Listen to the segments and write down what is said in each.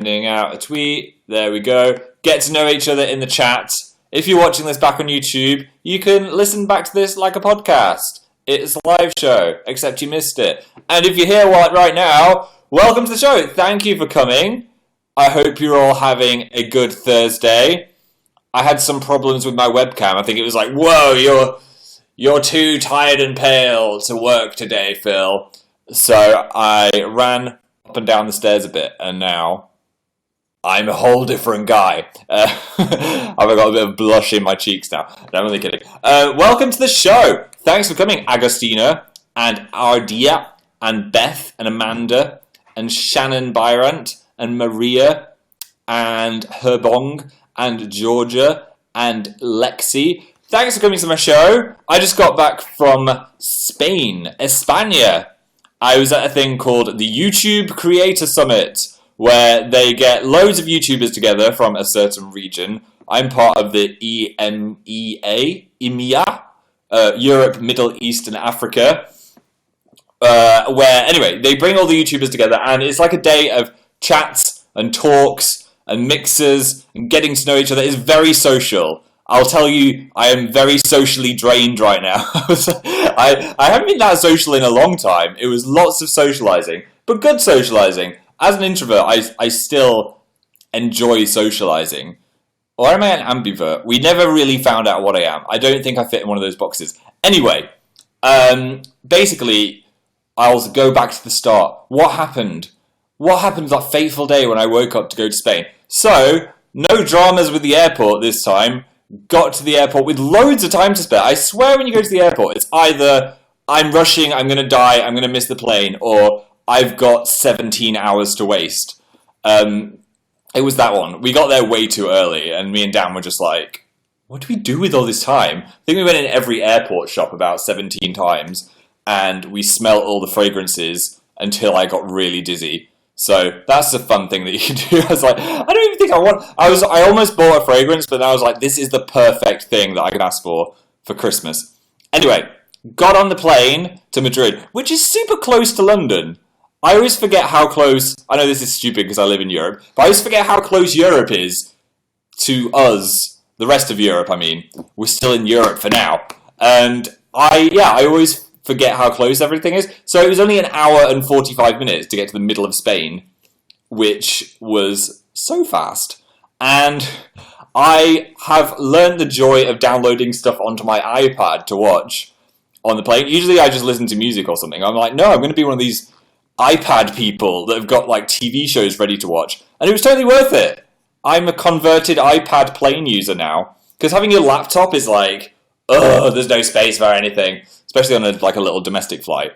Sending out a tweet. There we go. Get to know each other in the chat. If you're watching this back on YouTube, you can listen back to this like a podcast. It's a live show, except you missed it. And if you're here right now, welcome to the show. Thank you for coming. I hope you're all having a good Thursday. I had some problems with my webcam. I think it was like, whoa, you're too tired and pale to work today, Phil. So I ran up and down the stairs a bit, and now I'm a whole different guy. I've got a bit of blush in my cheeks now. No, I'm only kidding. Welcome to the show. Thanks for coming, Agostina, and Ardia, and Beth, and Amanda, and Shannon Byrant, and Maria, and Herbong, and Georgia, and Lexi. Thanks for coming to my show. I just got back from Spain, España. I was at a thing called the YouTube Creator Summit, where they get loads of YouTubers together from a certain region. I'm part of the EMEA, Europe, Middle East, and Africa, where, anyway, they bring all the YouTubers together, and it's like a day of chats and talks and mixers and getting to know each other. It's very social. I'll tell you, I am very socially drained right now. I haven't been that social in a long time. It was lots of socializing, but good socializing. As an introvert, I still enjoy socializing. Or am I an ambivert? We never really found out what I am. I don't think I fit in one of those boxes. Anyway, basically, I'll go back to the start. What happened? What happened that fateful day when I woke up to go to Spain? So, no dramas with the airport this time. Got to the airport with loads of time to spare. I swear when you go to the airport, it's either I'm rushing, I'm going to die, I'm going to miss the plane, or I've got 17 hours to waste. It was that one. We got there way too early, and me and Dan were just like, what do we do with all this time? I think we went in every airport shop about 17 times, and we smelled all the fragrances until I got really dizzy. So that's a fun thing that you can do. I was like, I don't even think I want... I almost bought a fragrance, but then I was like, this is the perfect thing that I can ask for Christmas. Anyway, got on the plane to Madrid, which is super close to London. I always forget how close... I know this is stupid because I live in Europe, but I always forget how close Europe is to us. The rest of Europe, I mean. We're still in Europe for now. And I always forget how close everything is. So it was only an hour and 45 minutes to get to the middle of Spain, which was so fast. And I have learned the joy of downloading stuff onto my iPad to watch on the plane. Usually I just listen to music or something. I'm like, no, I'm going to be one of these iPad people that have got like TV shows ready to watch. And it was totally worth it. I'm a converted iPad plane user now. Because having your laptop is like, there's no space for anything. Especially on a little domestic flight.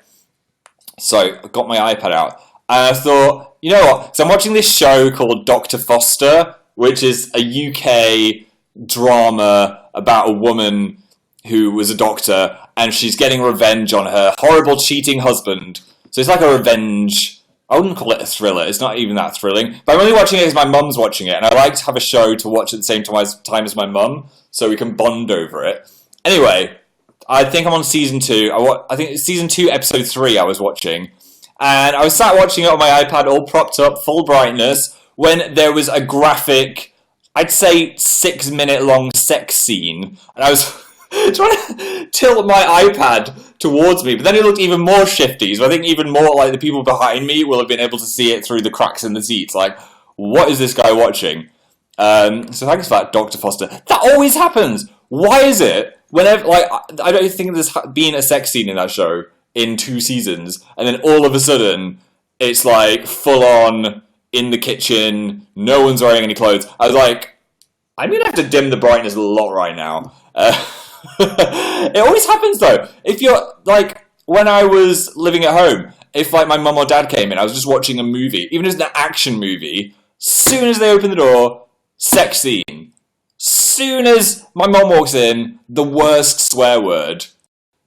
So I got my iPad out. And I thought, you know what? So I'm watching this show called Dr. Foster, which is a UK drama about a woman who was a doctor. And she's getting revenge on her horrible cheating husband. So it's like a revenge... I wouldn't call it a thriller. It's not even that thrilling. But I'm only watching it because my mum's watching it. And I like to have a show to watch at the same time as my mum. So we can bond over it. Anyway... I think I'm on season 2. I think it's season 2, episode 3 I was watching. And I was sat watching it on my iPad, all propped up, full brightness, when there was a graphic, I'd say 6-minute long sex scene. And I was trying to tilt my iPad towards me, but then it looked even more shifty. So I think even more like the people behind me will have been able to see it through the cracks in the seats. Like, what is this guy watching? So thanks for that, Dr. Foster. That always happens. Why is it? Whenever, I don't think there's been a sex scene in that show in 2 seasons, and then all of a sudden, it's like full on in the kitchen, no one's wearing any clothes. I was like, I'm gonna have to dim the brightness a lot right now. It always happens though. If you're like, when I was living at home, if like my mum or dad came in, I was just watching a movie, even if it's an action movie, soon as they open the door, sex scene. Soon as my mum walks in, the worst swear word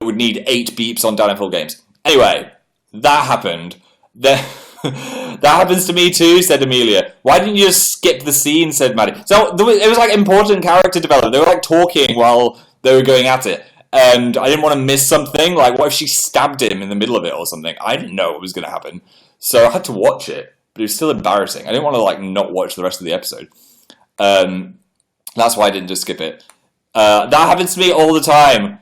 would need 8 beeps on Dan and Phil games. Anyway, that happened. That happens to me too, said Amelia. Why didn't you just skip the scene, said Maddie. So it was like important character development. They were like talking while they were going at it. And I didn't want to miss something. Like, what if she stabbed him in the middle of it or something? I didn't know what was going to happen. So I had to watch it. but it was still embarrassing. I didn't want to like not watch the rest of the episode. That's why I didn't just skip it. That happens to me all the time.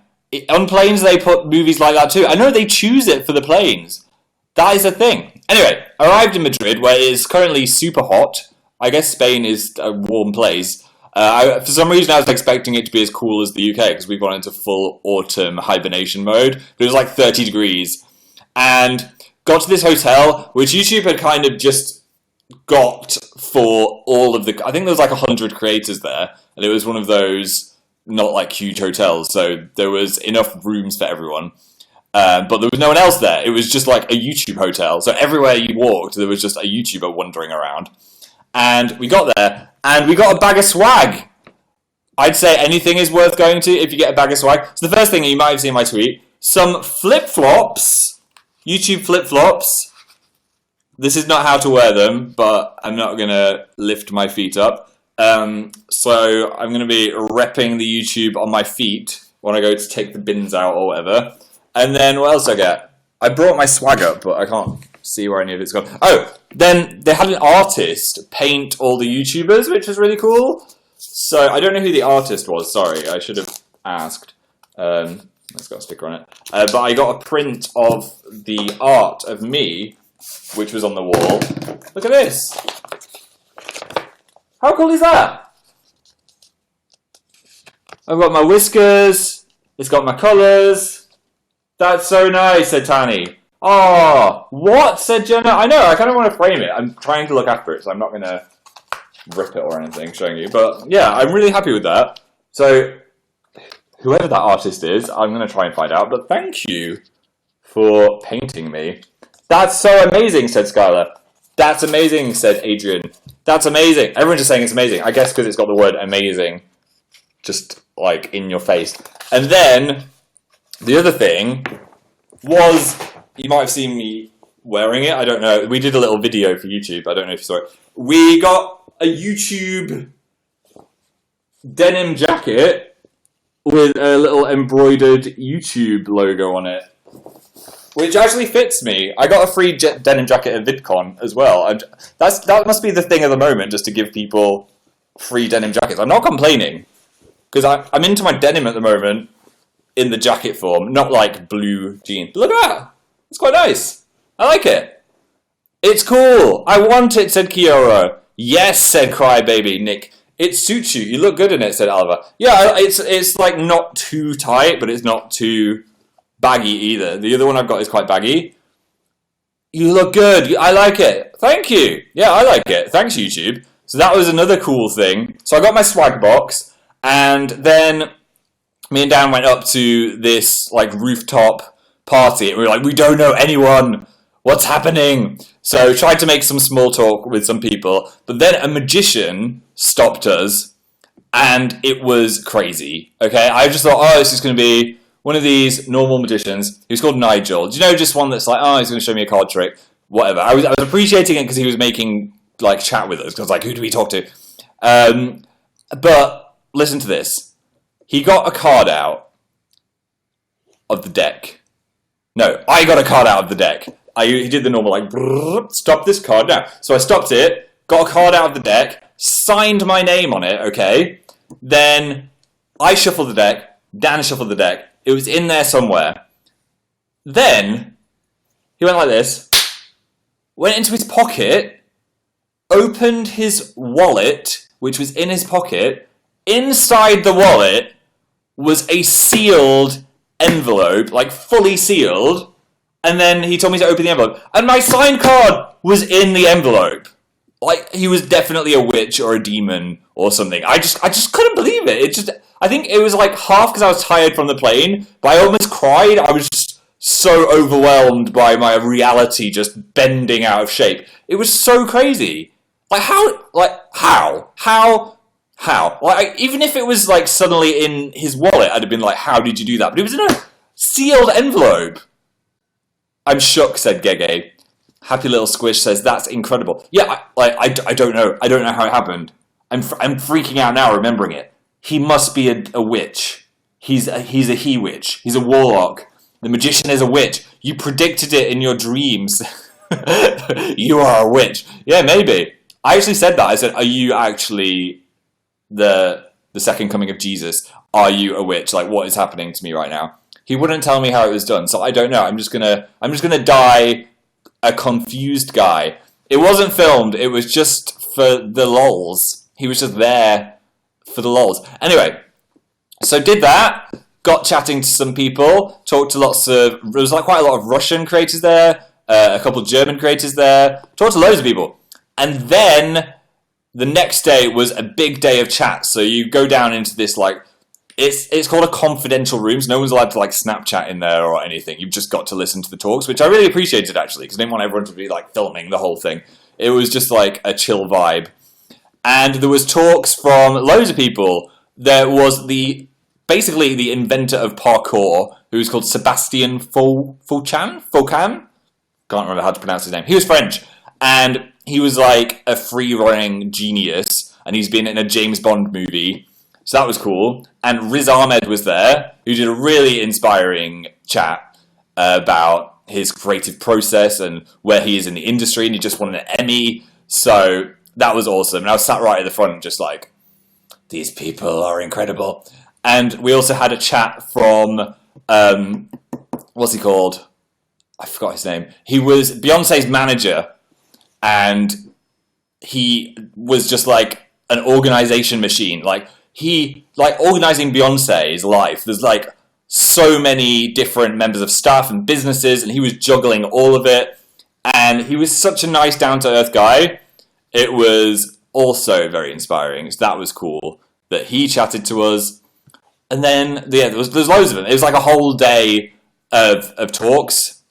On planes, they put movies like that too. I know they choose it for the planes. That is a thing. Anyway, arrived in Madrid, where it is currently super hot. I guess Spain is a warm place. For some reason, I was expecting it to be as cool as the UK, because we've gone into full autumn hibernation mode. But it was like 30 degrees. And got to this hotel, which YouTube had kind of just got for all of the... I think there was like 100 creators there. And it was one of those, not like huge hotels. So there was enough rooms for everyone. But there was no one else there. It was just like a YouTube hotel. So everywhere you walked, there was just a YouTuber wandering around. And we got there, and we got a bag of swag. I'd say anything is worth going to if you get a bag of swag. So the first thing, you might have seen my tweet, some flip-flops, YouTube flip-flops. This is not how to wear them, but I'm not going to lift my feet up. So I'm going to be repping the YouTube on my feet when I go to take the bins out or whatever. And then what else I get? I brought my swag up, but I can't see where any of it's gone. Oh, then they had an artist paint all the YouTubers, which was really cool. So I don't know who the artist was. Sorry, I should have asked. It's got a sticker on it. But I got a print of the art of me, which was on the wall. Look at this. How cool is that? I've got my whiskers. It's got my colours. That's so nice, said Tani. Oh, what? Said Jenna. I know, I kind of want to frame it. I'm trying to look after it, so I'm not going to rip it or anything, showing you. But yeah, I'm really happy with that. So, whoever that artist is, I'm going to try and find out. But thank you for painting me. That's so amazing, said Skylar. That's amazing, said Adrian. That's amazing. Everyone's just saying it's amazing. I guess because it's got the word amazing just, like, in your face. And then, the other thing was... You might have seen me wearing it. I don't know. We did a little video for YouTube. I don't know if you saw it. We got a YouTube denim jacket with a little embroidered YouTube logo on it, which actually fits me. I got a free denim jacket at VidCon as well. That must be the thing of the moment, just to give people free denim jackets. I'm not complaining, because I'm into my denim at the moment in the jacket form, not like blue jeans. Look at that. It's quite nice. I like it. It's cool. I want it, said Kiora. Yes, said Crybaby Nick. It suits you. You look good in it, said Alva. Yeah, it's like not too tight, but it's not too baggy either. The other one I've got is quite baggy. You look good. I like it. Thank you. Yeah, I like it. Thanks, YouTube. So that was another cool thing. So I got my swag box, and then me and Dan went up to this like rooftop party, and we were like, we don't know anyone, what's happening? So tried to make some small talk with some people, but then a magician stopped us, and it was crazy. Okay, I just thought, oh, this is going to be one of these normal magicians. He was called Nigel. Do you know, just one that's like, oh, he's going to show me a card trick, whatever. I was appreciating it because he was making like chat with us, because I was like, who do we talk to? But listen to this. He got a card out of the deck. No, I got a card out of the deck. He did the normal, like, stop this card now. So I stopped it, got a card out of the deck, signed my name on it, okay? Then I shuffled the deck, Dan shuffled the deck. It was in there somewhere. Then he went like this, went into his pocket, opened his wallet, which was in his pocket. Inside the wallet was a sealed envelope, like fully sealed, and then he told me to open the envelope, and my signed card was in the envelope. Like, he was definitely a witch or a demon or something. I just couldn't believe it. I think it was like half because I was tired from the plane, but I almost cried. I was just so overwhelmed by my reality just bending out of shape. It was so crazy. How? Like, even if it was, like, suddenly in his wallet, I'd have been like, how did you do that? But it was in a sealed envelope. I'm shook, said Gege. Happy Little Squish says, that's incredible. Yeah, I don't know. I don't know how it happened. I'm freaking out now remembering it. He must be a witch. He's a he-witch. He's a warlock. The magician is a witch. You predicted it in your dreams. You are a witch. Yeah, maybe. I actually said that. I said, are you actually the second coming of Jesus? Are you a witch? Like, what is happening to me right now? He wouldn't tell me how it was done, so I don't know. I'm just gonna die a confused guy. It wasn't filmed. It was just for the lols. He was just there for the lols. Anyway, so did that. Got chatting to some people. Talked to lots of. There was like quite a lot of Russian creators there. A couple of German creators there. Talked to loads of people. And then the next day was a big day of chat. So you go down into this like. It's called a confidential room, so no one's allowed to like Snapchat in there or anything. You've just got to listen to the talks, which I really appreciated actually, because I didn't want everyone to be like filming the whole thing. It was just like a chill vibe. And there was talks from loads of people. There was basically the inventor of parkour, who's called Sebastian Foucan? Can't remember how to pronounce his name. He was French, and he was like a free-running genius, and he's been in a James Bond movie. So that was cool. And Riz Ahmed was there, who did a really inspiring chat about his creative process and where he is in the industry, and he just won an Emmy. So that was awesome. And I was sat right at the front just like, these people are incredible. And we also had a chat from, what's he called? I forgot his name. He was Beyonce's manager, and he was just like an organization machine. Like, organizing Beyonce's life, there's like so many different members of staff and businesses, and he was juggling all of it, and he was such a nice down-to-earth guy. It was also very inspiring, so that was cool that he chatted to us. And then there's loads of them. It was like a whole day of talks,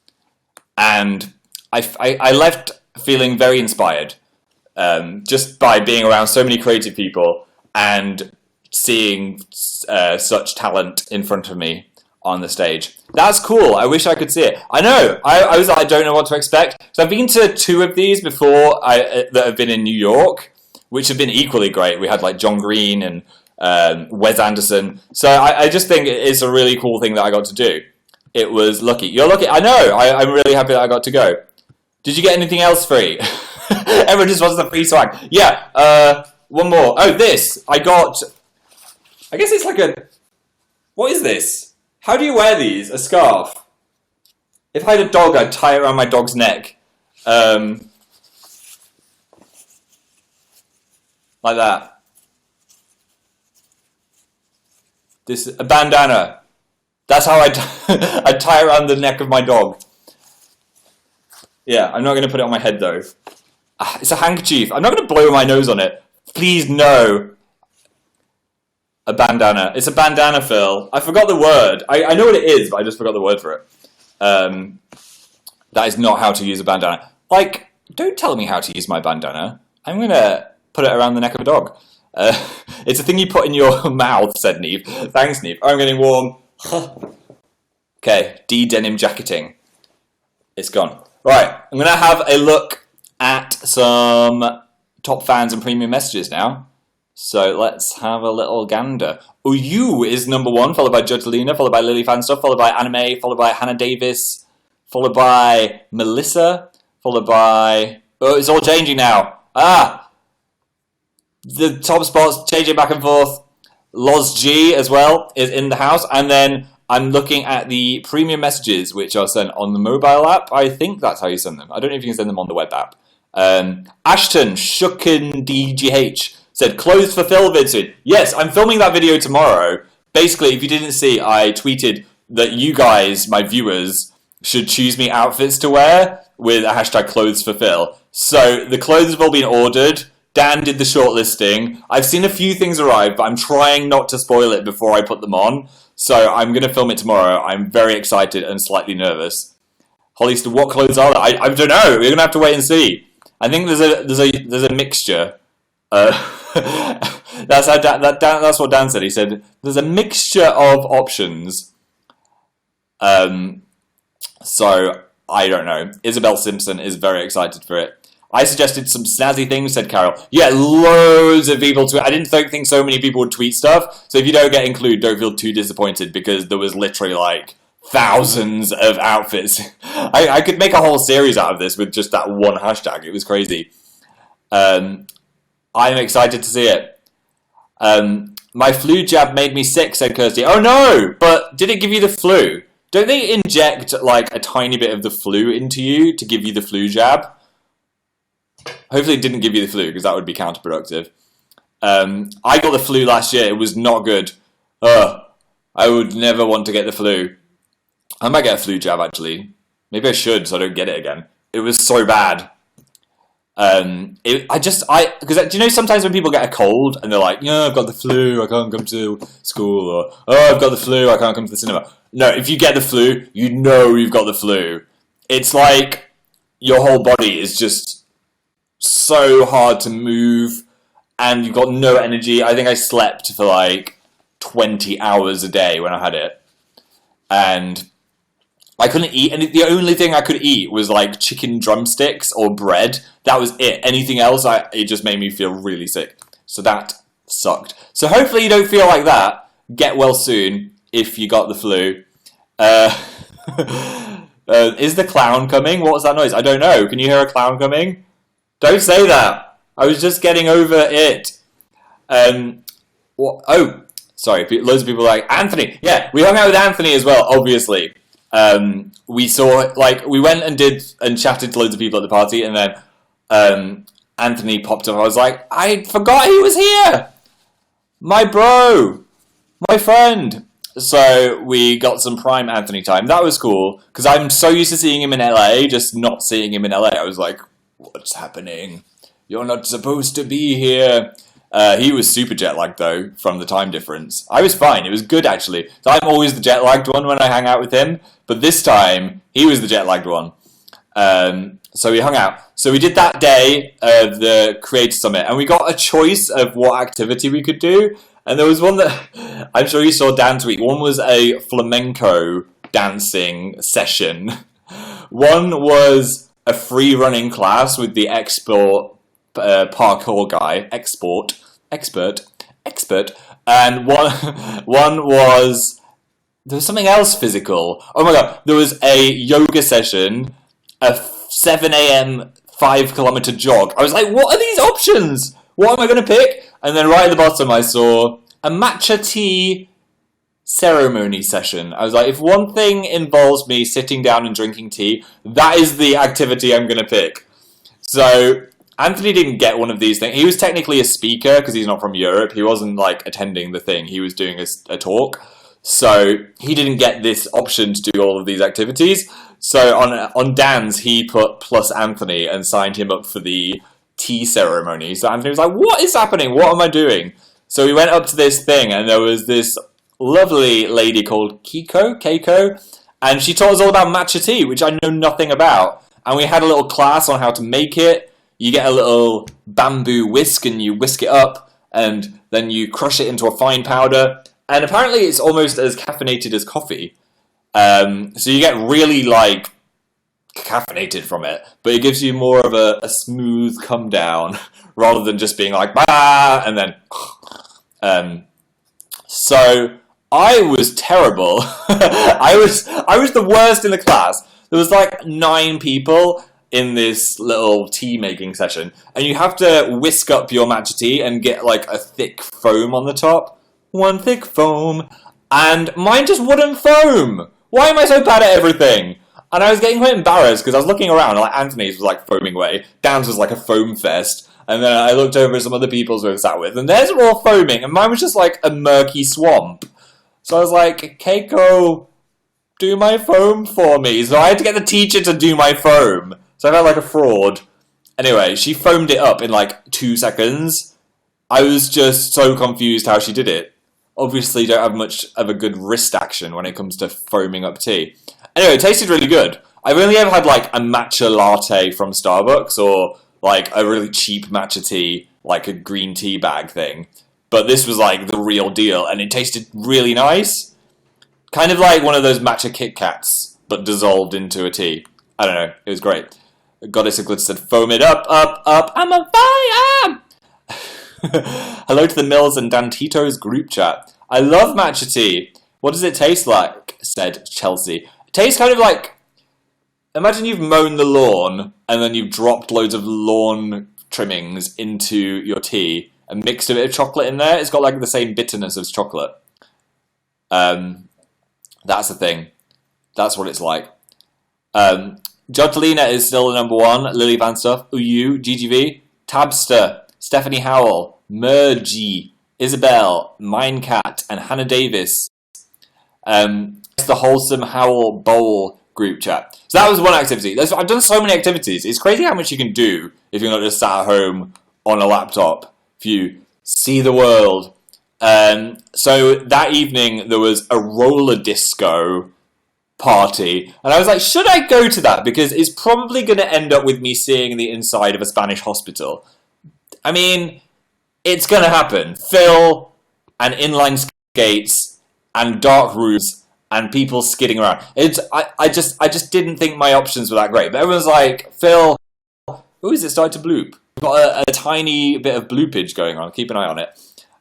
and I left feeling very inspired just by being around so many creative people and seeing such talent in front of me on the stage. That's cool. I wish I could see it. I know. I don't know what to expect. So I've been to 2 of these before that have been in New York, which have been equally great. We had like John Green and Wes Anderson. So I just think it's a really cool thing that I got to do. It was lucky. You're lucky. I know. I'm really happy that I got to go. Did you get anything else free? Everyone just wants the free swag. Yeah. One more. Oh, this. I guess it's like what is this? How do you wear these? A scarf. If I had a dog, I'd tie it around my dog's neck. Like that. A bandana. That's how I'd tie it around the neck of my dog. Yeah, I'm not going to put it on my head though. It's a handkerchief. I'm not going to blow my nose on it. Please no. A bandana. It's a bandana, Phil. I forgot the word. I know what it is, but I just forgot the word for it. That is not how to use a bandana. Like, don't tell me how to use my bandana. I'm going to put it around the neck of a dog. It's a thing you put in your mouth, said Neve. Thanks, Neve. I'm getting warm. Okay, denim jacketing. It's gone. Right, I'm going to have a look at some top fans and premium messages now. So let's have a little gander. Uyu is number 1, followed by Jotalina, followed by Lily Fanstuff, followed by Anime, followed by Hannah Davis, followed by Melissa, followed by... Oh, it's all changing now. The top spots changing back and forth. Loz G as well is in the house. And then I'm looking at the premium messages, which are sent on the mobile app. I think that's how you send them. I don't know if you can send them on the web app. Ashton Shukin DGH said, clothes for Phil vid soon. Yes, I'm filming that video tomorrow. Basically, if you didn't see, I tweeted that you guys, my viewers, should choose me outfits to wear with a hashtag clothes for Phil. So the clothes have all been ordered. Dan did the shortlisting. I've seen a few things arrive, but I'm trying not to spoil it before I put them on. So I'm going to film it tomorrow. I'm very excited and slightly nervous. Hollister, what clothes are there? I don't know. We're going to have to wait and see. I think there's a mixture. That's what Dan said. He said there's a mixture of options. So I don't know. Isabel Simpson is very excited for it. I suggested some snazzy things, said Carol. Yeah, loads of people tweet. I didn't think so many people would tweet stuff. So if you don't get included, don't feel too disappointed because there was literally like thousands of outfits. I could make a whole series out of this with just that one hashtag. It was crazy. I'm excited to see it. My flu jab made me sick, said Kirsty. Oh no! But did it give you the flu? Don't they inject like a tiny bit of the flu into you to give you the flu jab? Hopefully it didn't give you the flu, because that would be counterproductive. I got the flu last year. It was not good. I would never want to get the flu. I might get a flu jab, actually. Maybe I should, so I don't get it again. It was so bad. Because do you know sometimes when people get a cold and they're like, yeah, I've got the flu, I can't come to school, or oh, I've got the flu, I can't come to the cinema. No, if you get the flu, you know you've got the flu. It's like your whole body is just so hard to move, and you've got no energy. I think I slept for like 20 hours a day when I had it, and I couldn't eat, and the only thing I could eat was like chicken drumsticks or bread. That was it. Anything else, it just made me feel really sick. So that sucked. So hopefully you don't feel like that. Get well soon if you got the flu. Is the clown coming? What was that noise? I don't know. Can you hear a clown coming? Don't say that. I was just getting over it. Oh, sorry. Loads of people are like, Anthony. Yeah, we hung out with Anthony as well, obviously. We saw, like, we went and chatted to loads of people at the party, and then Anthony popped up. I was like, I forgot he was here! My bro! My friend! So we got some prime Anthony time. That was cool, because I'm so used to seeing him in LA, just not seeing him in LA. I was like, what's happening? You're not supposed to be here. He was super jet-lagged, though, from the time difference. I was fine. It was good, actually. So I'm always the jet-lagged one when I hang out with him. But this time, he was the jet-lagged one. So we hung out. So we did that day of the Creator Summit. And we got a choice of what activity we could do. And there was one that I'm sure you saw Dan tweet. One was a flamenco dancing session. One was a free running class with the expert parkour guy. Expert. And one was... There was something else physical. Oh my god, there was a yoga session, a 7 a.m. 5 kilometer jog. I was like, what are these options? What am I going to pick? And then right at the bottom I saw a matcha tea ceremony session. I was like, if one thing involves me sitting down and drinking tea, that is the activity I'm going to pick. So Anthony didn't get one of these things. He was technically a speaker because he's not from Europe. He wasn't like attending the thing. He was doing a talk. So he didn't get this option to do all of these activities. So on Dan's, he put plus Anthony and signed him up for the tea ceremony. So Anthony was like, what is happening? What am I doing? So we went up to this thing, and there was this lovely lady called Keiko, and she taught us all about matcha tea, which I know nothing about. And we had a little class on how to make it. You get a little bamboo whisk, and you whisk it up, and then you crush it into a fine powder. And apparently it's almost as caffeinated as coffee. So you get really, like, caffeinated from it. But it gives you more of a smooth come down rather than just being like, bah! And then... So I was terrible. I was the worst in the class. There was like 9 people in this little tea making session. And you have to whisk up your matcha tea and get like a thick foam on the top. One thick foam, and mine just wouldn't foam. Why am I so bad at everything? And I was getting quite embarrassed because I was looking around, and like Anthony's was like foaming away, Dan's was like a foam fest, and then I looked over at some other people's we were sat with, and theirs were all foaming, and mine was just like a murky swamp. So I was like, Keiko, do my foam for me. So I had to get the teacher to do my foam. So I felt like a fraud. Anyway, she foamed it up in like 2 seconds. I was just so confused how she did it. Obviously don't have much of a good wrist action when it comes to foaming up tea. Anyway, it tasted really good. I've only ever had like a matcha latte from Starbucks or like a really cheap matcha tea, like a green tea bag thing. But this was like the real deal and it tasted really nice. Kind of like one of those matcha Kit Kats, but dissolved into a tea. I don't know, it was great. Goddess of Glitter said, foam it up, I'm on fire! Hello to the Mills and Dan Tito's group chat. I love matcha tea. What does it taste like? Said Chelsea. It tastes kind of like, imagine you've mown the lawn and then you've dropped loads of lawn trimmings into your tea and mixed a bit of chocolate in there. It's got like the same bitterness as chocolate. That's the thing. That's what it's like. Jodlina is still the number one. Lily Vanstuff, Uyu, GGV, Tabster, Stephanie Howell, Mergy, Isabel, Minecat, and Hannah Davis. It's the Wholesome Howell Bowl group chat. So that was one activity. I've done so many activities. It's crazy how much you can do if you're not just sat at home on a laptop. If you see the world. So that evening there was a roller disco party, and I was like, should I go to that? Because it's probably going to end up with me seeing the inside of a Spanish hospital. I mean, it's going to happen. Phil and inline skates and dark rooms and people skidding around. I just didn't think my options were that great. But everyone's like, Phil, who is it starting to bloop? We've got a tiny bit of bloopage going on. Keep an eye on it.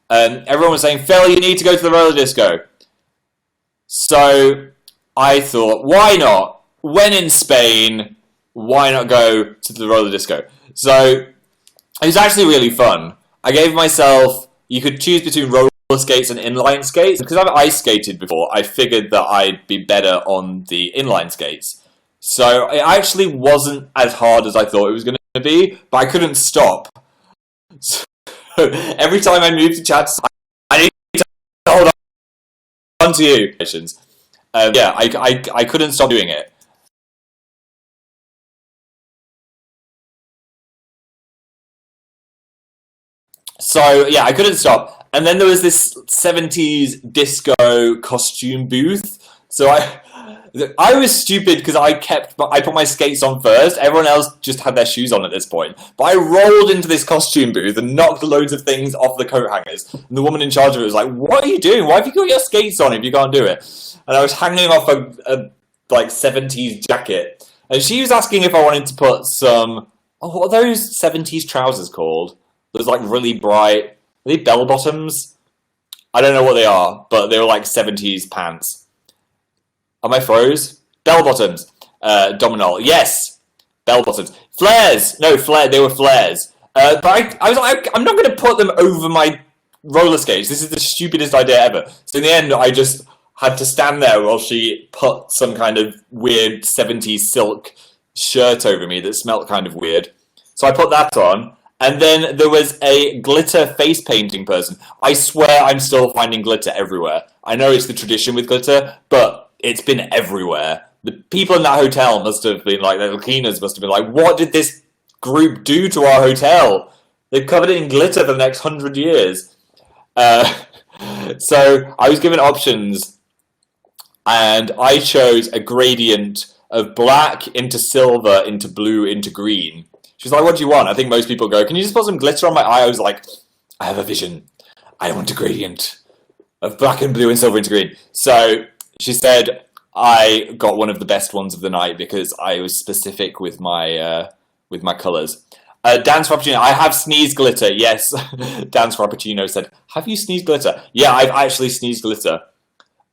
Everyone was saying, Phil, you need to go to the roller disco. So I thought, why not? When in Spain, why not go to the roller disco? So it was actually really fun. I gave myself, you could choose between roller skates and inline skates. Because I've ice skated before, I figured that I'd be better on the inline skates. So it actually wasn't as hard as I thought it was going to be, but I couldn't stop. So every time I moved to chat, I need to hold on to you. Yeah, I couldn't stop doing it. So yeah, I couldn't stop. And then there was this 70s disco costume booth. So I was stupid because I put my skates on first. Everyone else just had their shoes on at this point. But I rolled into this costume booth and knocked loads of things off the coat hangers. And the woman in charge of it was like, "What are you doing? Why have you got your skates on if you can't do it?" And I was hanging off a like 70s jacket. And she was asking if I wanted to put some, what are those 70s trousers called? Those like really bright, are they bell bottoms? I don't know what they are, but they were like 70s pants. Am I froze? Bell bottoms. Dominol. Yes. Bell bottoms. Flares. No, they were flares. But I was like, I'm not going to put them over my roller skates. This is the stupidest idea ever. So in the end, I just had to stand there while she put some kind of weird 70s silk shirt over me that smelt kind of weird. So I put that on. And then there was a glitter face painting person. I swear I'm still finding glitter everywhere. I know it's the tradition with glitter, but it's been everywhere. The people in that hotel must have been like, the cleaners must have been like, what did this group do to our hotel? They've covered it in glitter for the next 100 years. So I was given options, and I chose a gradient of black into silver into blue into green. She was like, what do you want? I think most people go, can you just put some glitter on my eye? I was like, I have a vision. I want a gradient of black and blue and silver into green. So she said I got one of the best ones of the night because I was specific with my colours. Dance Frappuccino, I have sneezed glitter. Yes, Dance Frappuccino said, have you sneezed glitter? Yeah, I've actually sneezed glitter.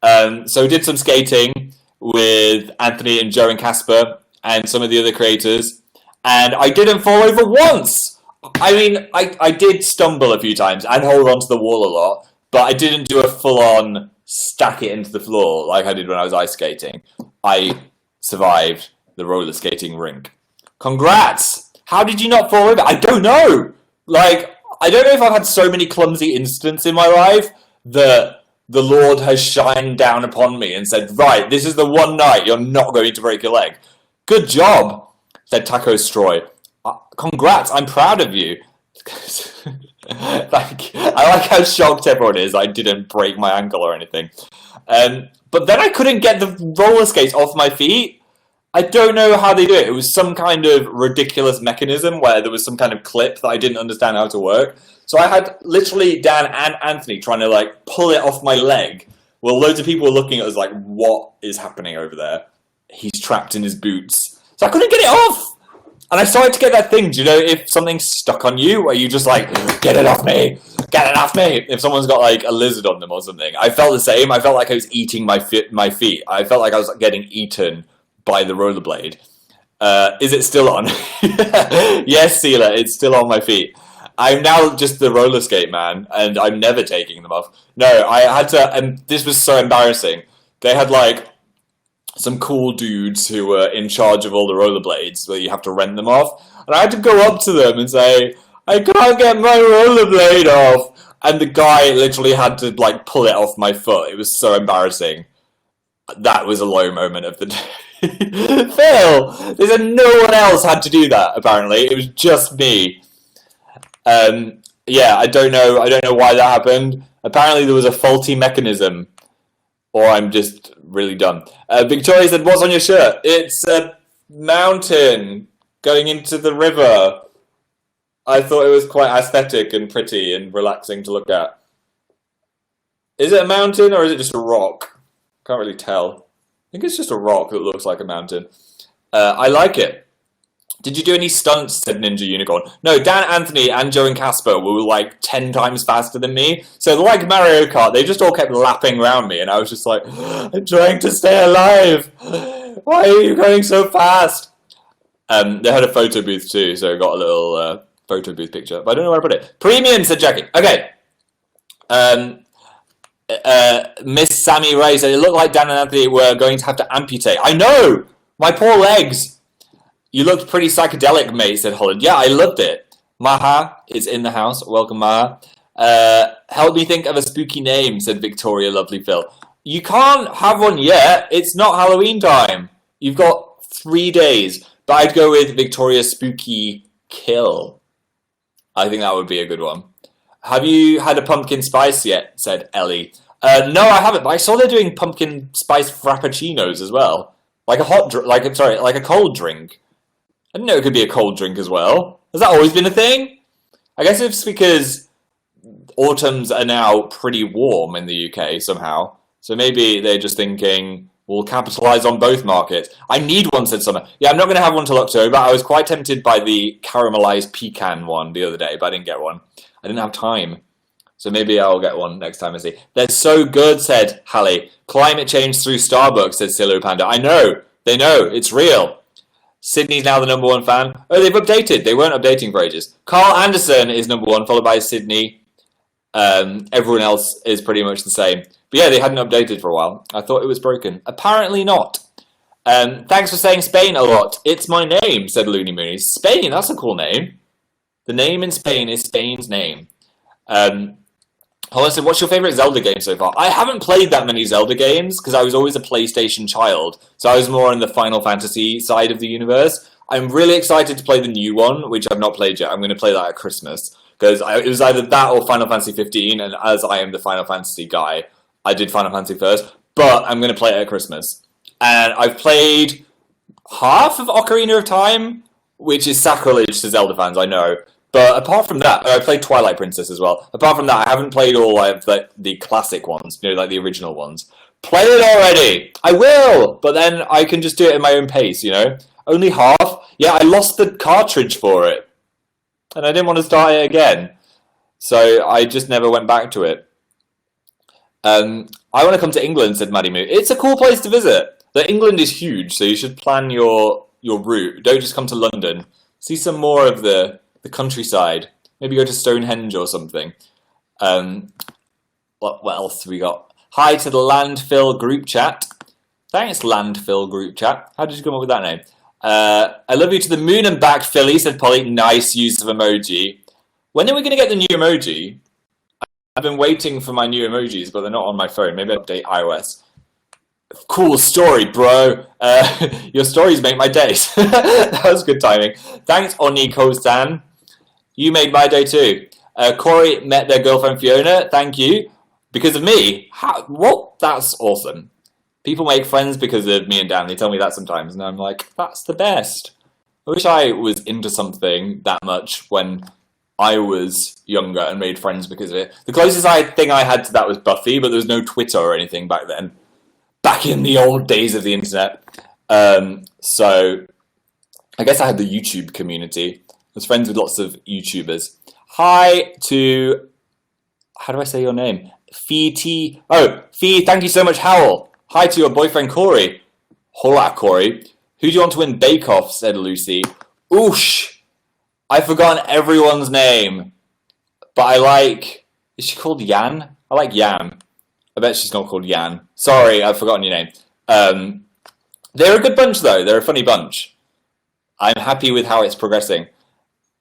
So we did some skating with Anthony and Joe and Casper and some of the other creators. And I didn't fall over once. I mean, I did stumble a few times and hold onto the wall a lot, but I didn't do a full-on stack it into the floor like I did when I was ice skating. I survived the roller skating rink. Congrats! How did you not fall over? I don't know! Like, I don't know if I've had so many clumsy incidents in my life that the Lord has shined down upon me and said, right, this is the one night you're not going to break your leg. Good job! Said Taco Stroy. Congrats, I'm proud of you. Thank you. I like how shocked everyone is I didn't break my ankle or anything. But then I couldn't get the roller skates off my feet. I don't know how they do it. It was some kind of ridiculous mechanism where there was some kind of clip that I didn't understand how to work. So I had literally Dan and Anthony trying to like pull it off my leg. Well, loads of people were looking at us like, what is happening over there? He's trapped in his boots. So I couldn't get it off. And I started to get that thing, do you know, if something's stuck on you, where you just like, get it off me. get it off me. If someone's got like a lizard on them or something. I felt the same. I felt like I was eating my feet. I felt like I was getting eaten by the rollerblade. Is it still on? Yes, Seela, it's still on my feet. I'm now just the roller skate man, and I'm never taking them off. No, I had to, and this was so embarrassing. They had like some cool dudes who were in charge of all the rollerblades, where you have to rent them off. And I had to go up to them and say, I can't get my rollerblade off. And the guy literally had to like pull it off my foot. It was so embarrassing. That was a low moment of the day. Phil! They said no one else had to do that, apparently. It was just me. Yeah, I don't know why that happened. Apparently there was a faulty mechanism. Or I'm just really dumb. Victoria said, what's on your shirt? It's a mountain going into the river. I thought it was quite aesthetic and pretty and relaxing to look at. Is it a mountain or is it just a rock? Can't really tell. I think it's just a rock that looks like a mountain. I like it. Did you do any stunts, said Ninja Unicorn? No, Dan, Anthony, and Joe and Casper were like 10 times faster than me. So like Mario Kart, they just all kept lapping around me. And I was just like, I'm trying to stay alive. Why are you going so fast? They had a photo booth too, so I got a little photo booth picture. But I don't know where I put it. Premium, said Jackie. Okay. Miss Sammy Ray said, it looked like Dan and Anthony were going to have to amputate. I know! My poor legs! You looked pretty psychedelic, mate, said Holland. Yeah, I loved it. Maha is in the house. Welcome, Maha. Help me think of a spooky name, said Victoria Lovely Phil. You can't have one yet. It's not Halloween time. You've got 3 days. But I'd go with Victoria Spooky Kill. I think that would be a good one. Have you had a pumpkin spice yet, said Ellie. No, I haven't, but I saw they're doing pumpkin spice frappuccinos as well. Like a cold drink. I didn't know it could be a cold drink as well. Has that always been a thing? I guess it's because autumns are now pretty warm in the UK somehow. So maybe they're just thinking, we'll capitalise on both markets. I need one, said Summer. Yeah, I'm not going to have one till October. I was quite tempted by the caramelised pecan one the other day, but I didn't get one. I didn't have time. So maybe I'll get one next time I see. They're so good, said Hallie. Climate change through Starbucks, said Silo Panda. I know. They know. It's real. Sydney's now the #1 fan. Oh, they've updated. They weren't updating for ages. Carl Anderson is #1, followed by Sydney. Everyone else is pretty much the same. But yeah, they hadn't updated for a while. I thought it was broken. Apparently not. Thanks for saying Spain a lot. It's my name, said Looney Mooney. Spain, that's a cool name. The name in Spain is Spain's name. Holland said, what's your favourite Zelda game so far? I haven't played that many Zelda games because I was always a PlayStation child. So I was more on the Final Fantasy side of the universe. I'm really excited to play the new one, which I've not played yet. I'm going to play that at Christmas. Because it was either that or Final Fantasy 15. And as I am the Final Fantasy guy, I did Final Fantasy first. But I'm going to play it at Christmas. And I've played half of Ocarina of Time, which is sacrilege to Zelda fans, I know. But apart from that, I played Twilight Princess as well. Apart from that, I haven't played all of the classic ones, like the original ones. Play it already! I will! But then I can just do it at my own pace, Only half? Yeah, I lost the cartridge for it. And I didn't want to start it again. So I just never went back to it. I want to come to England, said Maddie Moo. It's a cool place to visit. England is huge, so you should plan your route. Don't just come to London. See some more of the countryside. Maybe go to Stonehenge or something. What else have we got? Hi to the Landfill group chat. Thanks, Landfill group chat. How did you come up with that name? I love you to the moon and back, Philly, said Polly. Nice use of emoji. When are we going to get the new emoji? I've been waiting for my new emojis, but they're not on my phone. Maybe I'll update iOS. Cool story, bro. Your stories make my days. That was good timing. Thanks, Oniko-san. You made my day too. Corey met their girlfriend Fiona. Thank you. Because of me. What? That's awesome. People make friends because of me and Dan. They tell me that sometimes. And I'm like, that's the best. I wish I was into something that much when I was younger and made friends because of it. The closest thing I had to that was Buffy, but there was no Twitter or anything back then. Back in the old days of the internet. So I guess I had the YouTube community. I was friends with lots of YouTubers. Hi to how do I say your name? Fee T. Oh, Fee, thank you so much, Howell. Hi to your boyfriend, Corey. Hola, Corey. Who do you want to win Bake Off? Said Lucy. Oosh. I've forgotten everyone's name. But I like... Is she called Yan? I like Yan. I bet she's not called Yan. Sorry, I've forgotten your name. They're a good bunch, though. They're a funny bunch. I'm happy with how it's progressing.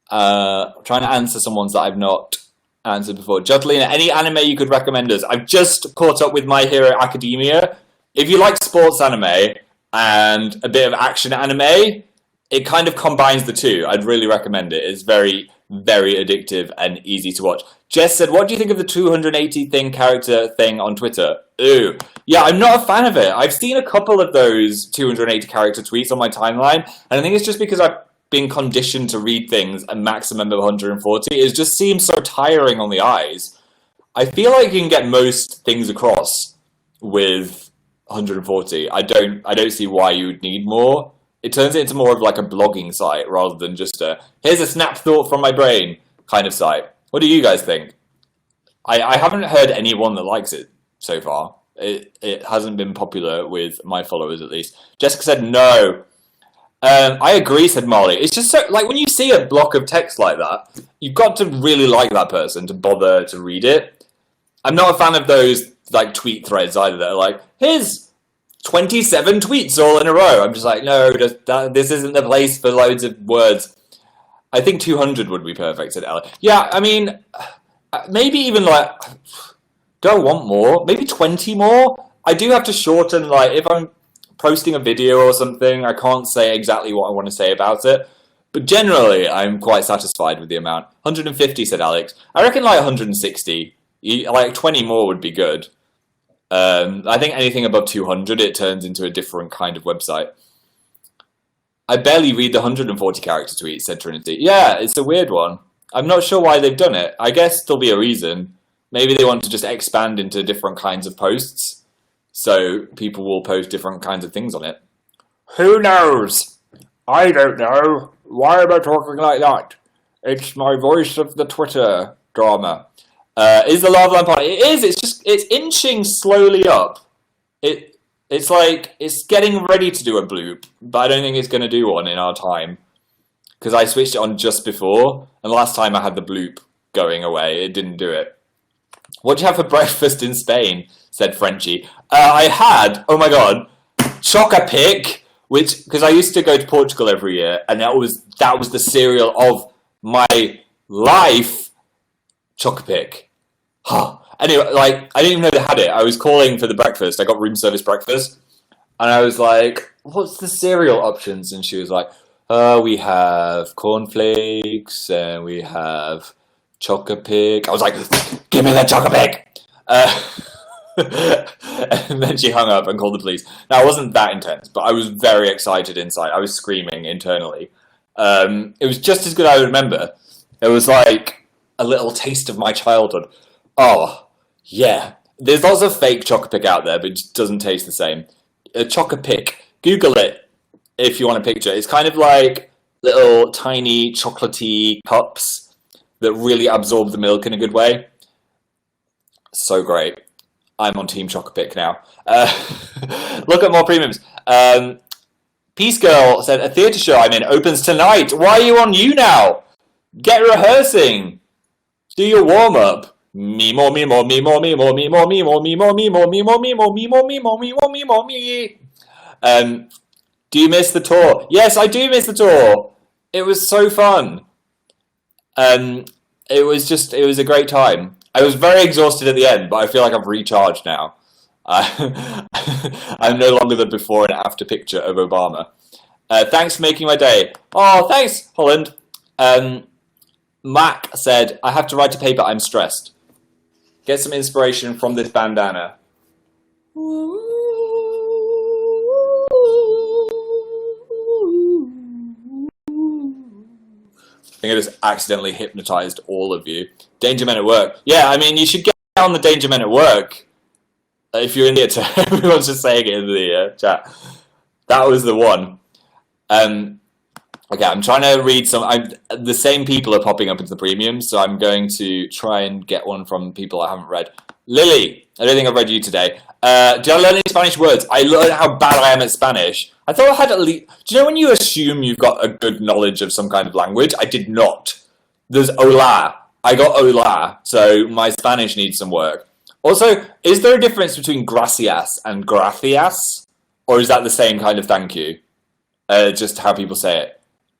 Trying to answer some ones that I've not answered before. Judlina, any anime you could recommend us? I've just caught up with My Hero Academia. If you like sports anime and a bit of action anime, it kind of combines the two. I'd really recommend it. It's very, very addictive and easy to watch. Jess said, what do you think of the 280 character thing on Twitter? Ooh. Yeah, I'm not a fan of it. I've seen a couple of those 280 character tweets on my timeline, and I think it's just because I've been conditioned to read things a maximum of 140. It just seems so tiring on the eyes. I feel like you can get most things across with 140. I don't see why you would need more. It turns it into more of like a blogging site rather than just a here's a snap thought from my brain kind of site. What do you guys think? I haven't heard anyone that likes it so far. It hasn't been popular with my followers, at least. Jessica said no. I agree, said Molly. It's just so, like, when you see a block of text like that, you've got to really like that person to bother to read it. I'm not a fan of those, like, tweet threads either that are like, here's 27 tweets all in a row. I'm just like, no, this isn't the place for loads of words. I think 200 would be perfect, said Ella. Yeah, I mean, maybe even, like, don't want more. Maybe 20 more. I do have to shorten, like, if I'm posting a video or something, I can't say exactly what I want to say about it. But generally, I'm quite satisfied with the amount. 150, said Alex. I reckon, like, 160. Like, 20 more would be good. I think anything above 200, it turns into a different kind of website. I barely read the 140 character tweets, said Trinity. Yeah, it's a weird one. I'm not sure why they've done it. I guess there'll be a reason. Maybe they want to just expand into different kinds of posts, so people will post different kinds of things on it. Who knows? I don't know. Why am I talking like that? It's my voice of the Twitter drama. Is the lava lamp on? It is. It's inching slowly up. It's like it's getting ready to do a bloop, but I don't think it's going to do one in our time because I switched it on just before, and last time I had the bloop going away, it didn't do it. What do you have for breakfast in Spain? Said Frenchie. I had, oh my god, Chocapic, which because I used to go to Portugal every year, and that was the cereal of my life. Chocapic. Huh. Anyway, like, I didn't even know they had it. I was calling for the breakfast. I got room service breakfast. And I was like, what's the cereal options? And she was like, we have cornflakes and we have Chocapic. I was like, give me that Chocapic! And then she hung up and called the police. Now, it wasn't that intense, but I was very excited inside. I was screaming internally. It was just as good as I remember. It was like a little taste of my childhood. Oh, yeah. There's lots of fake Chocapic out there, but it just doesn't taste the same. A Chocapic, Google it if you want a picture. It's kind of like little tiny chocolatey cups that really absorb the milk in a good way. So great. I'm on Team Chocapic now. Look at more premiums. Peace Girl said, a theatre show I'm in opens tonight. Why are you on you now? Get rehearsing. Do your warm-up. Me more, me more, me more, me more, me more, me more, me more, me more, me more, me more, me more, me more, me more, me more, me. Do you miss the tour? Yes, I do miss the tour. It was so fun. It was a great time. I was very exhausted at the end, but I feel like I've recharged now. I'm no longer the before and after picture of Obama. Thanks for making my day. Oh, thanks, Holland. Mac said, I have to write a paper, I'm stressed. Get some inspiration from this bandana. I think I just accidentally hypnotized all of you. Danger Men at Work. Yeah, I mean, you should get on the Danger Men at Work. If you're in the chat, everyone's just saying it in the chat. That was the one. Okay, I'm trying to read the same people are popping up into the premium, so I'm going to try and get one from people I haven't read. Lily, I don't think I've read you today. Did I learn any Spanish words? I learned how bad I am at Spanish. I thought I had at least... Do you know when you assume you've got a good knowledge of some kind of language? I did not. There's hola. I got hola, so my Spanish needs some work. Also, is there a difference between gracias and gracias? Or is that the same kind of thank you? Just how people say it.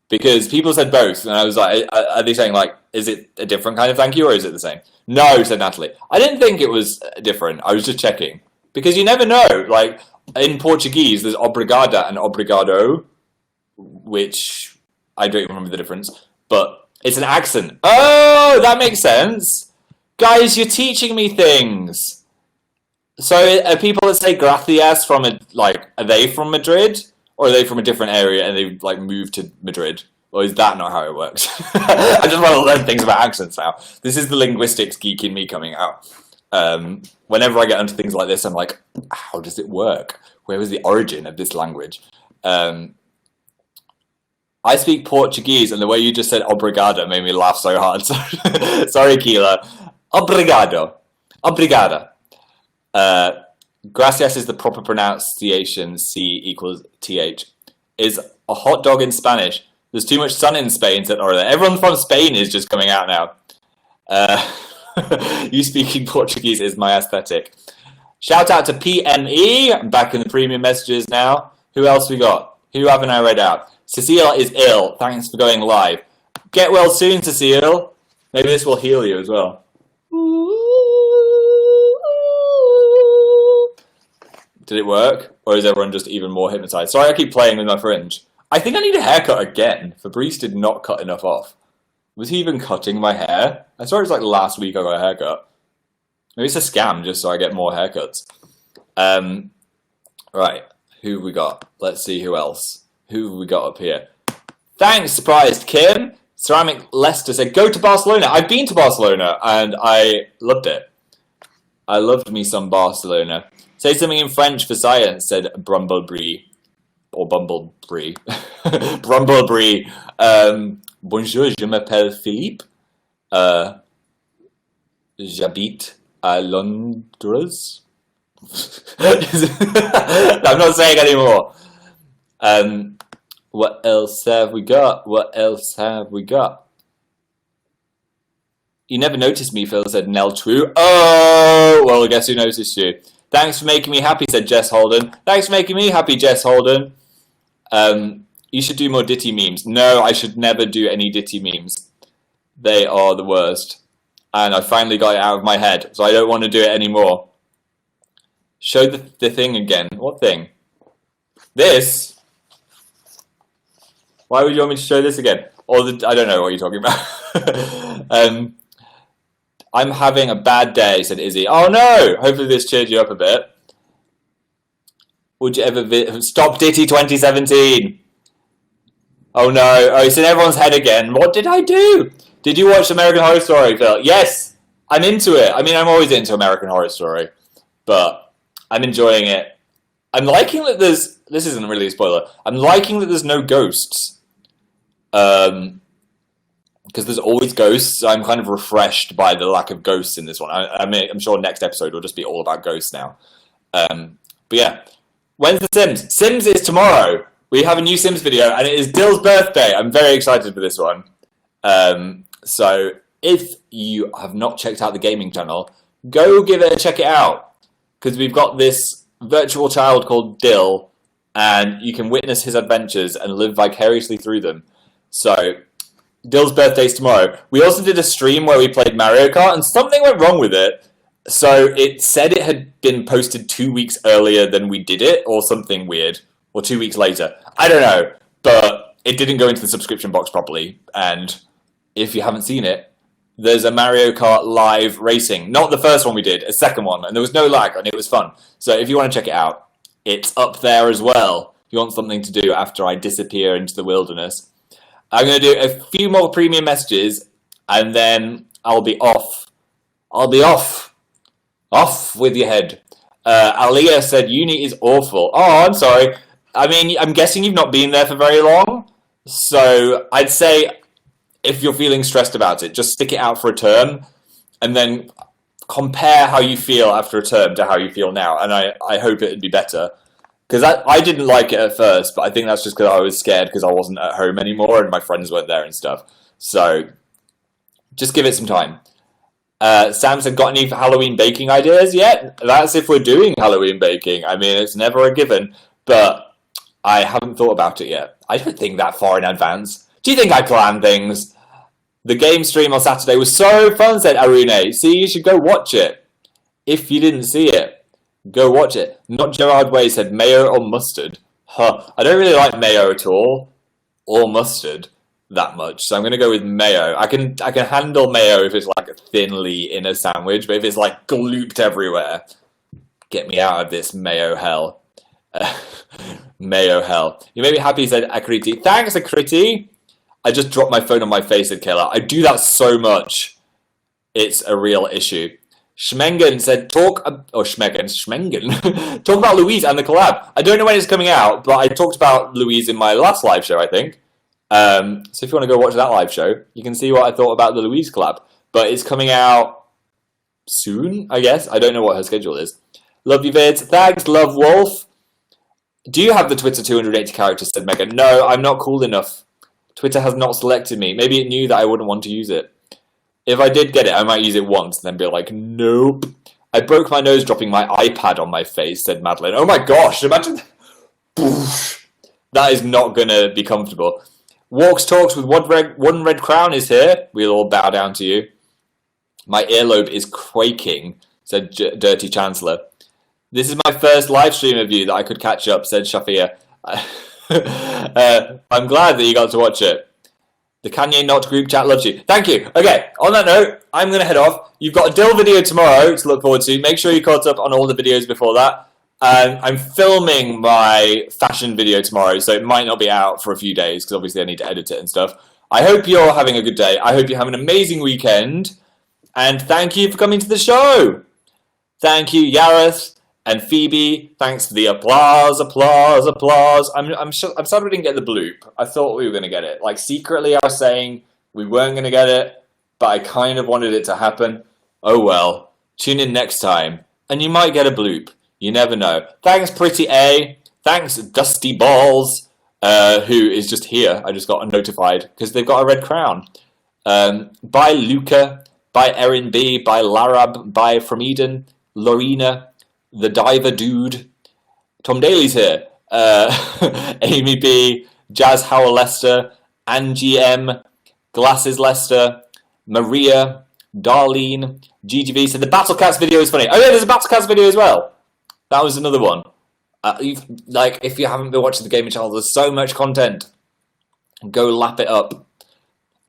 Because people said both, and I was like, are they saying, like, is it a different kind of thank you, or is it the same? No, said Natalie. I didn't think it was different. I was just checking. Because you never know. Like, in Portuguese, there's obrigada and obrigado, which I don't even remember the difference, but it's an accent. Oh, that makes sense. Guys, you're teaching me things. So, are people that say gracias from, are they from Madrid? Or are they from a different area and they've moved to Madrid? Or is that not how it works? I just want to learn things about accents now. This is the linguistics geek in me coming out. Whenever I get onto things like this, I'm like, how does it work? Where was the origin of this language? I speak Portuguese, and the way you just said obrigado made me laugh so hard. Sorry, Keela. Obrigado. Obrigada. Gracias is the proper pronunciation. C equals TH. Is a hot dog in Spanish. There's too much sun in Spain, said Orla. Everyone from Spain is just coming out now. You speaking Portuguese is my aesthetic. Shout out to PME. I'm back in the premium messages now. Who else we got? Who haven't I read out? Cecile is ill. Thanks for going live. Get well soon, Cecile. Maybe this will heal you as well. Did it work? Or is everyone just even more hypnotized? Sorry, I keep playing with my fringe. I think I need a haircut again. Fabrice did not cut enough off. Was he even cutting my hair? I saw it was last week I got a haircut. Maybe it's a scam just so I get more haircuts. Right. Who have we got? Let's see who else. Who have we got up here? Thanks, surprised Kim. Ceramic Leicester said, go to Barcelona. I've been to Barcelona and I loved it. I loved me some Barcelona. Say something in French for science, said Brumblebee. Or Bumblebee. Brumblebee. Bonjour, je m'appelle Philippe. J'habite à Londres. I'm not saying anymore. What else have we got? What else have we got? You never noticed me, Phil, said Nell True. Oh, well, guess who noticed you? Thanks for making me happy, said Jess Holden. Thanks for making me happy, Jess Holden. You should do more Ditty memes. No, I should never do any Ditty memes. They are the worst. And I finally got it out of my head, so I don't want to do it anymore. Show the thing again. What thing? This? Why would you want me to show this again? Or I don't know what you're talking about. I'm having a bad day, said Izzy. Oh no! Hopefully this cheered you up a bit. Would you ever stop Ditty 2017? Oh no! Oh, it's in everyone's head again. What did I do? Did you watch American Horror Story, Phil? Yes! I'm into it. I mean, I'm always into American Horror Story. But I'm enjoying it. I'm liking that there's... This isn't really a spoiler. I'm liking that there's no ghosts. Because there's always ghosts. I'm kind of refreshed by the lack of ghosts in this one. I'm sure next episode will just be all about ghosts now. But yeah. When's the Sims? Sims is tomorrow. We have a new Sims video, and it is Dill's birthday. I'm very excited for this one. So if you have not checked out the gaming channel, go give it a check it out. Because we've got this virtual child called Dill, and you can witness his adventures and live vicariously through them. So, Dill's birthday's tomorrow. We also did a stream where we played Mario Kart, and something went wrong with it. So, it said it had been posted 2 weeks earlier than we did it, or something weird. Or 2 weeks later. I don't know. But it didn't go into the subscription box properly. And if you haven't seen it, there's a Mario Kart live racing. Not the first one we did, a second one. And there was no lag, and it was fun. So, if you want to check it out, it's up there as well. If you want something to do after I disappear into the wilderness. I'm going to do a few more premium messages, and then I'll be off. I'll be off. Off with your head. Aliyah said, uni is awful. Oh, I'm sorry. I mean, I'm guessing you've not been there for very long, So I'd say if you're feeling stressed about it, just stick it out for a term and then compare how you feel after a term to how you feel now. And I hope it'd be better. Because I didn't like it at first, but I think that's just because I was scared because I wasn't at home anymore and my friends weren't there and stuff. So just give it some time. Sam said, got any Halloween baking ideas yet? That's if we're doing Halloween baking. I mean, it's never a given, but I haven't thought about it yet. I don't think that far in advance. Do you think I plan things? The game stream on Saturday was so fun, said Arune. See, you should go watch it. If you didn't see it. Go watch it. Not Gerard Way said mayo or mustard. Huh. I don't really like mayo at all. Or mustard that much. So I'm going to go with mayo. I can handle mayo if it's like thinly in a sandwich. But if it's like glooped everywhere, get me out of this mayo hell. Mayo hell. You made me happy, said Akriti. Thanks, Akriti. I just dropped my phone on my face, said Kayla. I do that so much. It's a real issue. Schmengen said, talk about Louise and the collab. I don't know when it's coming out, but I talked about Louise in my last live show, I think. So if you want to go watch that live show, you can see what I thought about the Louise collab. But it's coming out soon, I guess. I don't know what her schedule is. Love you, vids. Thanks, Love Wolf. Do you have the Twitter 280 characters, said Megan. No, I'm not cool enough. Twitter has not selected me. Maybe it knew that I wouldn't want to use it. If I did get it, I might use it once and then be like, nope. I broke my nose dropping my iPad on my face, said Madeline. Oh my gosh, imagine that. That is not going to be comfortable. Walks Talks with One Red Crown is here. We'll all bow down to you. My earlobe is quaking, said Dirty Chancellor. This is my first live stream of you that I could catch up, said Shafia. I'm glad that you got to watch it. The Kanye Not group chat loves you. Thank you. Okay, on that note, I'm going to head off. You've got a Dill video tomorrow to look forward to. Make sure you caught up on all the videos before that. I'm filming my fashion video tomorrow, so it might not be out for a few days, because obviously I need to edit it and stuff. I hope you're having a good day. I hope you have an amazing weekend. And thank you for coming to the show. Thank you, Yareth and Phoebe. Thanks for the applause. I'm sorry we didn't get the bloop. I thought we were going to get it. Like, secretly I was saying we weren't going to get it, but I kind of wanted it to happen. Oh well. Tune in next time, and you might get a bloop. You never know. Thanks, Pretty A. Thanks, Dusty Balls, who is just here. I just got notified because they've got a red crown. By Luca, by Erin B, by Larab, by From Eden, Lorena, The Diver Dude, Tom Daly's here, Amy B, Jazz Howell Lester, Angie M, Glasses Lester, Maria, Darlene, GGV said the Battle Cats video is funny. Oh yeah, there's a Battle Cats video as well. That was another one. Like, if you haven't been watching the Gaming Channel, there's so much content. Go lap it up.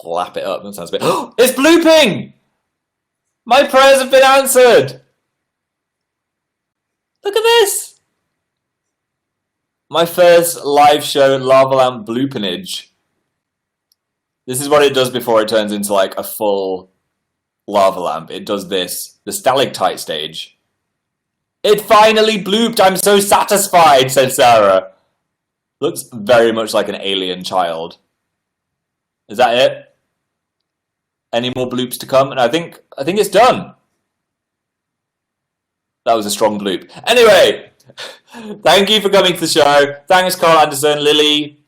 Lap it up. That sounds a bit. It's blooping! My prayers have been answered. Look at this. My first live show Lava Lamp bloopinage. This is what it does before it turns into like a full lava lamp. It does this. The stalactite stage. It finally blooped. I'm so satisfied, said Sarah. Looks very much like an alien child. Is that it? Any more bloops to come? And I think it's done. That was a strong bloop. Anyway, thank you for coming to the show. Thanks, Carl Anderson, Lily,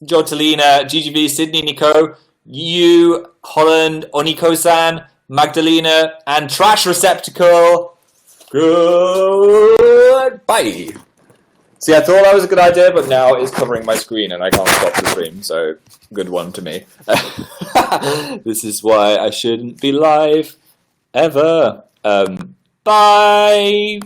Jortalina, GGV, Sydney, Nico, you, Holland, Oniko-san, Magdalena, and Trash Receptacle. Goodbye. See, I thought that was a good idea, but now it's covering my screen and I can't stop the stream, so good one to me. This is why I shouldn't be live ever. Bye.